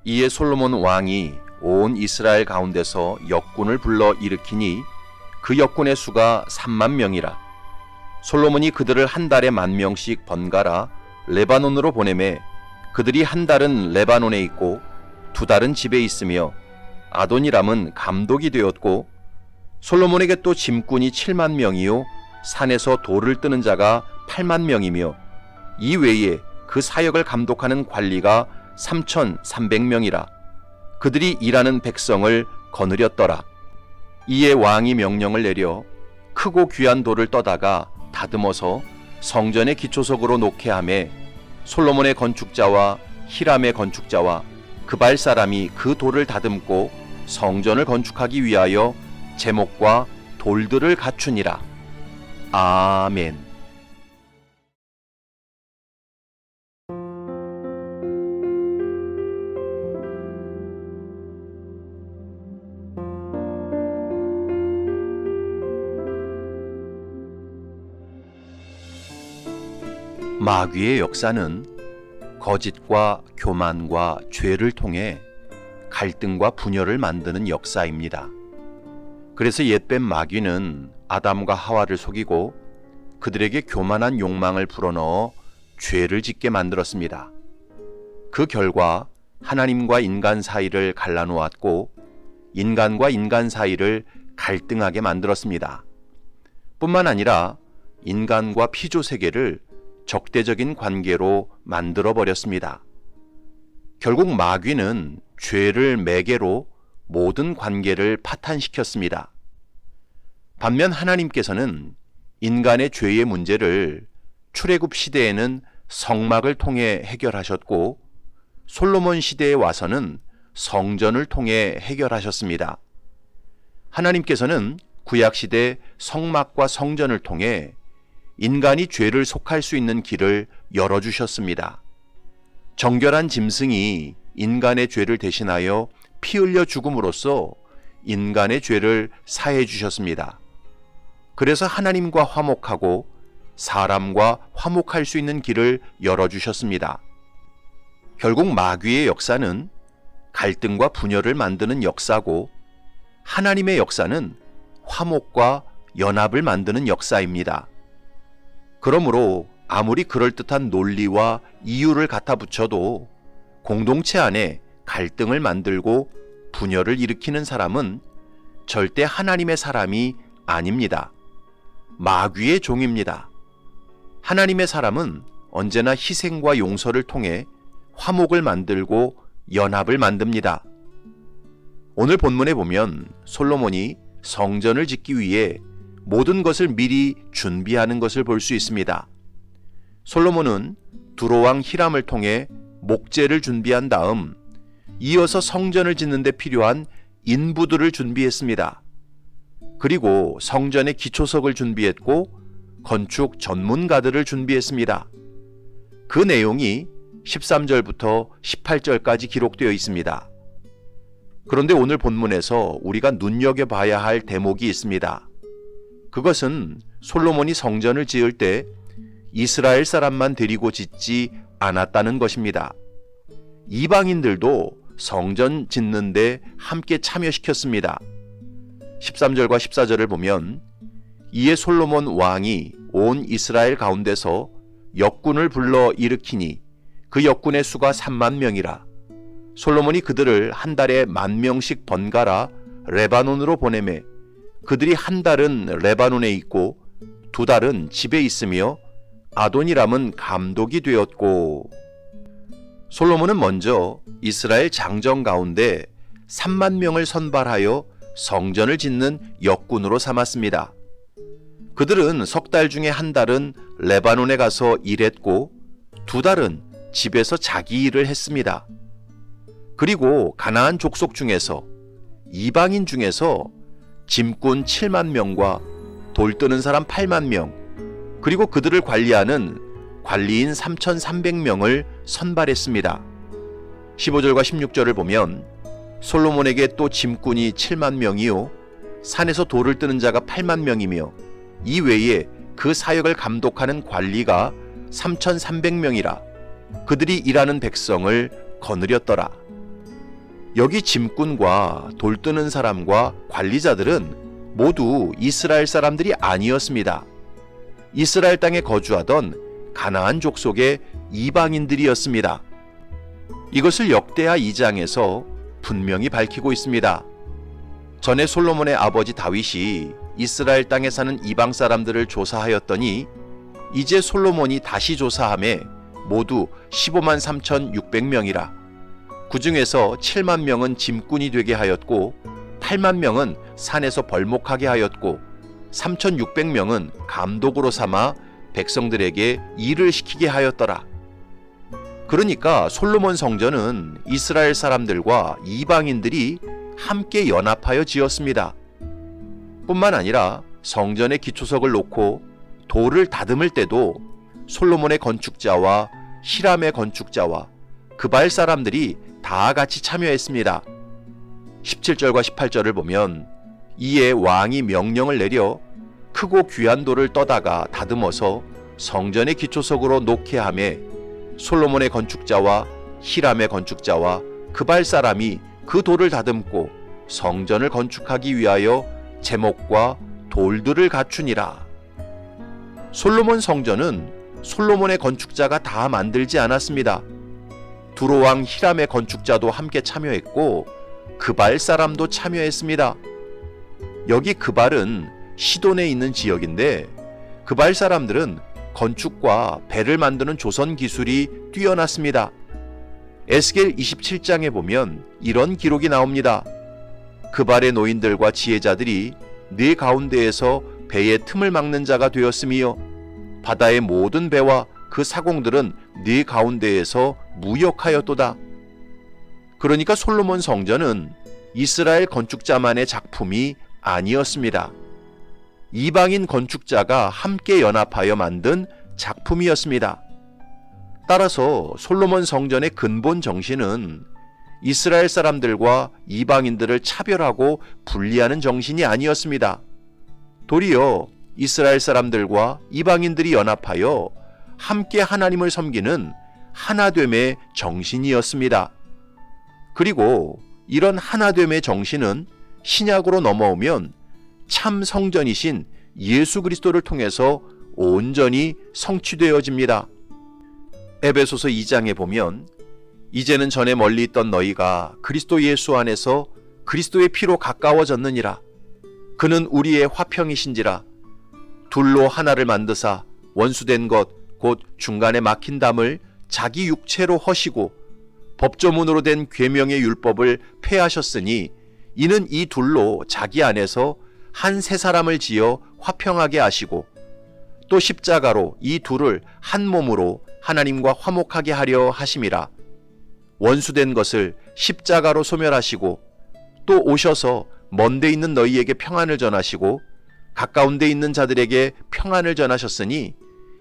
이에 솔로몬 왕이 온 이스라엘 가운데서 역군을 불러 일으키니 그 역군의 수가 3만 명이라. 솔로몬이 그들을 한 달에 10,000명씩 번갈아 레바논으로 보내매 그들이 한 달은 레바논에 있고 두 달은 집에 있으며 아도니람은 감독이 되었고 솔로몬에게 또 짐꾼이 7만 명이요 산에서 돌을 뜨는 자가 8만 명이며 이 외에 그 사역을 감독하는 관리가 3,300명이라. 그들이 일하는 백성을 거느렸더라. 이에 왕이 명령을 내려 크고 귀한 돌을 떠다가 다듬어서 성전의 기초석으로 놓게 하매 솔로몬의 건축자와 히람의 건축자와 그발 사람이 그 돌을 다듬고 성전을 건축하기 위하여 제목과 돌들을 갖추니라. 아멘. 마귀의 역사는 거짓과 교만과 죄를 통해 갈등과 분열을 만드는 역사입니다. 그래서 옛뱀 마귀는 아담과 하와를 속이고 그들에게 교만한 욕망을 불어넣어 죄를 짓게 만들었습니다. 그 결과 하나님과 인간 사이를 갈라놓았고 인간과 인간 사이를 갈등하게 만들었습니다. 뿐만 아니라 인간과 피조 세계를 적대적인 관계로 만들어 버렸습니다. 결국 마귀는 죄를 매개로 모든 관계를 파탄시켰습니다. 반면 하나님께서는 인간의 죄의 문제를 출애굽 시대에는 성막을 통해 해결하셨고 솔로몬 시대에 와서는 성전을 통해 해결하셨습니다. 하나님께서는 구약 시대 성막과 성전을 통해 인간이 죄를 속할 수 있는 길을 열어주셨습니다. 정결한 짐승이 인간의 죄를 대신하여 피 흘려 죽음으로써 인간의 죄를 사해 주셨습니다. 그래서 하나님과 화목하고 사람과 화목할 수 있는 길을 열어주셨습니다. 결국 마귀의 역사는 갈등과 분열을 만드는 역사고 하나님의 역사는 화목과 연합을 만드는 역사입니다. 그러므로 아무리 그럴듯한 논리와 이유를 갖다 붙여도 공동체 안에 갈등을 만들고 분열을 일으키는 사람은 절대 하나님의 사람이 아닙니다. 마귀의 종입니다. 하나님의 사람은 언제나 희생과 용서를 통해 화목을 만들고 연합을 만듭니다. 오늘 본문에 보면 솔로몬이 성전을 짓기 위해 모든 것을 미리 준비하는 것을 볼 수 있습니다. 솔로몬은 두로왕 히람을 통해 목재를 준비한 다음 이어서 성전을 짓는 데 필요한 인부들을 준비했습니다. 그리고 성전의 기초석을 준비했고 건축 전문가들을 준비했습니다. 그 내용이 13절부터 18절까지 기록되어 있습니다. 그런데 오늘 본문에서 우리가 눈여겨봐야 할 대목이 있습니다. 그것은 솔로몬이 성전을 지을 때 이스라엘 사람만 데리고 짓지 않았다는 것입니다. 이방인들도 성전 짓는데 함께 참여시켰습니다. 13절과 14절을 보면 이에 솔로몬 왕이 온 이스라엘 가운데서 역군을 불러 일으키니 그 역군의 수가 3만 명이라. 솔로몬이 그들을 한 달에 10,000명씩 번갈아 레바논으로 보내매 그들이 한 달은 레바논에 있고 두 달은 집에 있으며 아도니람은 감독이 되었고. 솔로몬은 먼저 이스라엘 장정 가운데 3만 명을 선발하여 성전을 짓는 역군으로 삼았습니다. 그들은 석 달 중에 한 달은 레바논에 가서 일했고 두 달은 집에서 자기 일을 했습니다. 그리고 가나안 족속 중에서 이방인 중에서 짐꾼 7만 명과 돌 뜨는 사람 8만 명, 그리고 그들을 관리하는 관리인 3,300명을 선발했습니다. 15절과 16절을 보면 솔로몬에게 또 짐꾼이 7만 명이요 산에서 돌을 뜨는 자가 8만 명이며 이 외에 그 사역을 감독하는 관리가 3,300명이라. 그들이 일하는 백성을 거느렸더라. 여기 짐꾼과 돌 뜨는 사람과 관리자들은 모두 이스라엘 사람들이 아니었습니다. 이스라엘 땅에 거주하던 가나안 족속의 이방인들이었습니다. 이것을 역대하 2장에서 분명히 밝히고 있습니다. 전에 솔로몬의 아버지 다윗이 이스라엘 땅에 사는 이방 사람들을 조사하였더니 이제 솔로몬이 다시 조사함에 모두 15만 3,600명이라. 그 중에서 7만 명은 짐꾼이 되게 하였고 8만 명은 산에서 벌목하게 하였고 3,600명은 감독으로 삼아 백성들에게 일을 시키게 하였더라. 그러니까 솔로몬 성전은 이스라엘 사람들과 이방인들이 함께 연합하여 지었습니다. 뿐만 아니라 성전의 기초석을 놓고 돌을 다듬을 때도 솔로몬의 건축자와 히람의 건축자와 그발 사람들이 다 같이 참여했습니다. 17절과 18절을 보면 이에 왕이 명령을 내려 크고 귀한 돌을 떠다가 다듬어서 성전의 기초석으로 놓게 하매 솔로몬의 건축자와 히람의 건축자와 그발 사람이 그 돌을 다듬고 성전을 건축하기 위하여 제목과 돌들을 갖추니라. 솔로몬 성전은 솔로몬의 건축자가 다 만들지 않았습니다. 두로왕 히람의 건축자도 함께 참여했고 그발 사람도 참여했습니다. 여기 그발은 시돈에 있는 지역인데 그발 사람들은 건축과 배를 만드는 조선 기술이 뛰어났습니다. 에스겔 27장에 보면 이런 기록이 나옵니다. 그발의 노인들과 지혜자들이 네 가운데에서 배의 틈을 막는 자가 되었으며 바다의 모든 배와 그 사공들은 네 가운데에서 무역하였도다. 그러니까 솔로몬 성전은 이스라엘 건축자만의 작품이 아니었습니다. 이방인 건축자가 함께 연합하여 만든 작품이었습니다. 따라서 솔로몬 성전의 근본 정신은 이스라엘 사람들과 이방인들을 차별하고 분리하는 정신이 아니었습니다. 도리어 이스라엘 사람들과 이방인들이 연합하여 함께 하나님을 섬기는 하나됨의 정신이었습니다. 그리고 이런 하나됨의 정신은 신약으로 넘어오면 참 성전이신 예수 그리스도를 통해서 온전히 성취되어집니다. 에베소서 2장에 보면 이제는 전에 멀리 있던 너희가 그리스도 예수 안에서 그리스도의 피로 가까워졌느니라. 그는 우리의 화평이신지라. 둘로 하나를 만드사 원수된 것 곧 중간에 막힌 담을 자기 육체로 허시고 법조문으로 된 계명의 율법을 폐하셨으니 이는 이 둘로 자기 안에서 한 새 사람을 지어 화평하게 하시고 또 십자가로 이 둘을 한 몸으로 하나님과 화목하게 하려 하심이라. 원수된 것을 십자가로 소멸하시고 또 오셔서 먼데 있는 너희에게 평안을 전하시고 가까운 데 있는 자들에게 평안을 전하셨으니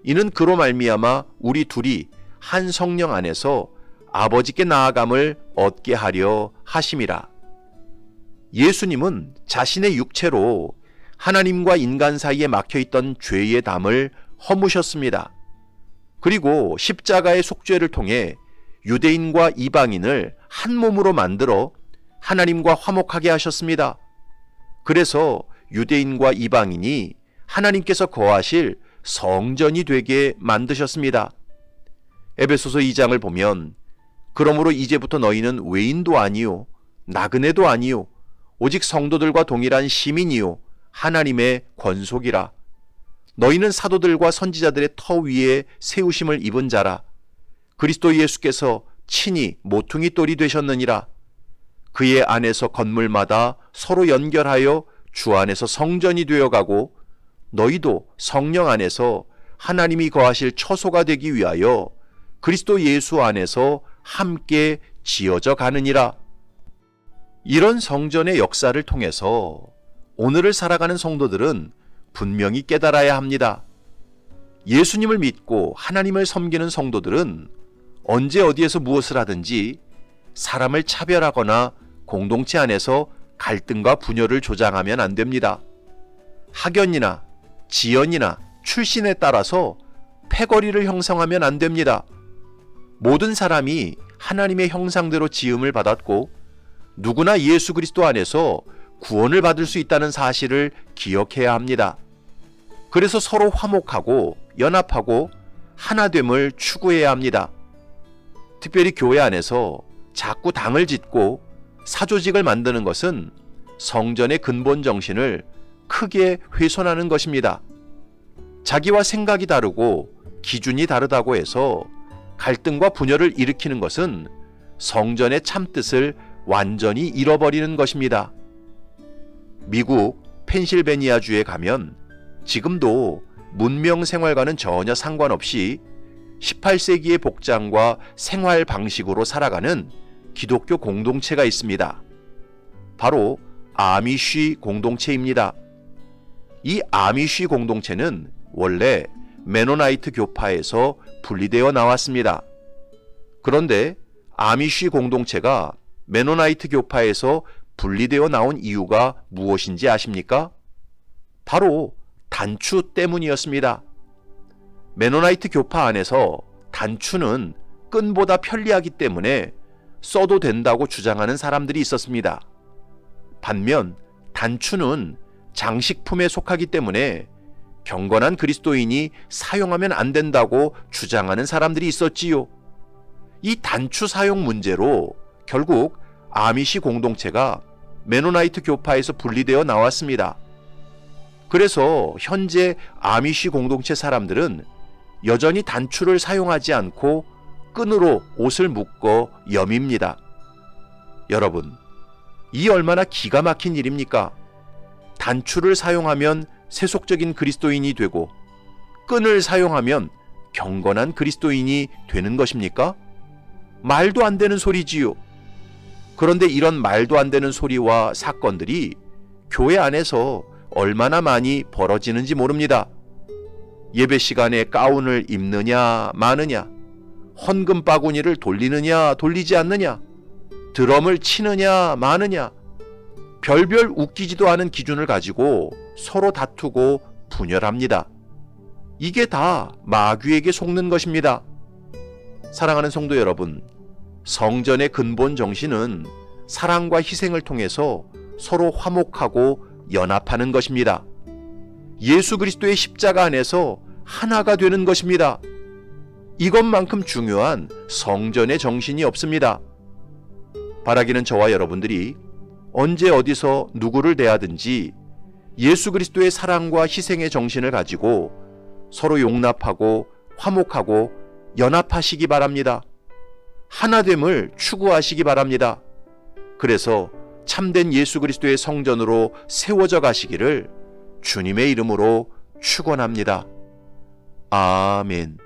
이는 그로 말미암아 우리 둘이 한 성령 안에서 아버지께 나아감을 얻게 하려 하심이라. 예수님은 자신의 육체로 하나님과 인간 사이에 막혀있던 죄의 담을 허무셨습니다. 그리고 십자가의 속죄를 통해 유대인과 이방인을 한 몸으로 만들어 하나님과 화목하게 하셨습니다. 그래서 유대인과 이방인이 하나님께서 거하실 성전이 되게 만드셨습니다. 에베소서 2장을 보면 그러므로 이제부터 너희는 외인도 아니요 나그네도 아니요 오직 성도들과 동일한 시민이요 하나님의 권속이라. 너희는 사도들과 선지자들의 터 위에 세우심을 입은 자라. 그리스도 예수께서 친히 모퉁이 돌이 되셨느니라. 그의 안에서 건물마다 서로 연결하여 주 안에서 성전이 되어가고 너희도 성령 안에서 하나님이 거하실 처소가 되기 위하여 그리스도 예수 안에서 함께 지어져 가느니라. 이런 성전의 역사를 통해서 오늘을 살아가는 성도들은 분명히 깨달아야 합니다. 예수님을 믿고 하나님을 섬기는 성도들은 언제 어디에서 무엇을 하든지 사람을 차별하거나 공동체 안에서 갈등과 분열을 조장하면 안 됩니다. 학연이나 지연이나 출신에 따라서 패거리를 형성하면 안 됩니다. 모든 사람이 하나님의 형상대로 지음을 받았고 누구나 예수 그리스도 안에서 구원을 받을 수 있다는 사실을 기억해야 합니다. 그래서 서로 화목하고 연합하고 하나됨을 추구해야 합니다. 특별히 교회 안에서 자꾸 당을 짓고 사조직을 만드는 것은 성전의 근본 정신을 크게 훼손하는 것입니다. 자기와 생각이 다르고 기준이 다르다고 해서 갈등과 분열을 일으키는 것은 성전의 참뜻을 완전히 잃어버리는 것입니다. 미국 펜실베니아주에 가면 지금도 문명 생활과는 전혀 상관없이 18세기의 복장과 생활 방식으로 살아가는 기독교 공동체가 있습니다. 바로 아미쉬 공동체입니다. 이 아미쉬 공동체는 원래 메노나이트 교파에서 분리되어 나왔습니다. 그런데 아미쉬 공동체가 메노나이트 교파에서 분리되어 나온 이유가 무엇인지 아십니까? 바로 단추 때문이었습니다. 메노나이트 교파 안에서 단추는 끈보다 편리하기 때문에 써도 된다고 주장하는 사람들이 있었습니다. 반면 단추는 장식품에 속하기 때문에 경건한 그리스도인이 사용하면 안 된다고 주장하는 사람들이 있었지요. 이 단추 사용 문제로 결국 아미시 공동체가 메노나이트 교파에서 분리되어 나왔습니다. 그래서 현재 아미시 공동체 사람들은 여전히 단추를 사용하지 않고 끈으로 옷을 묶어 여밉니다. 여러분, 이 얼마나 기가 막힌 일입니까? 단추를 사용하면 세속적인 그리스도인이 되고 끈을 사용하면 경건한 그리스도인이 되는 것입니까? 말도 안 되는 소리지요. 그런데 이런 말도 안 되는 소리와 사건들이 교회 안에서 얼마나 많이 벌어지는지 모릅니다. 예배 시간에 가운을 입느냐 마느냐, 헌금 바구니를 돌리느냐 돌리지 않느냐, 드럼을 치느냐 마느냐, 별별 웃기지도 않은 기준을 가지고 서로 다투고 분열합니다. 이게 다 마귀에게 속는 것입니다. 사랑하는 성도 여러분, 성전의 근본 정신은 사랑과 희생을 통해서 서로 화목하고 연합하는 것입니다. 예수 그리스도의 십자가 안에서 하나가 되는 것입니다. 이것만큼 중요한 성전의 정신이 없습니다. 바라기는 저와 여러분들이 언제 어디서 누구를 대하든지 예수 그리스도의 사랑과 희생의 정신을 가지고 서로 용납하고 화목하고 연합하시기 바랍니다. 하나됨을 추구하시기 바랍니다. 그래서 참된 예수 그리스도의 성전으로 세워져 가시기를 주님의 이름으로 축원합니다. 아멘.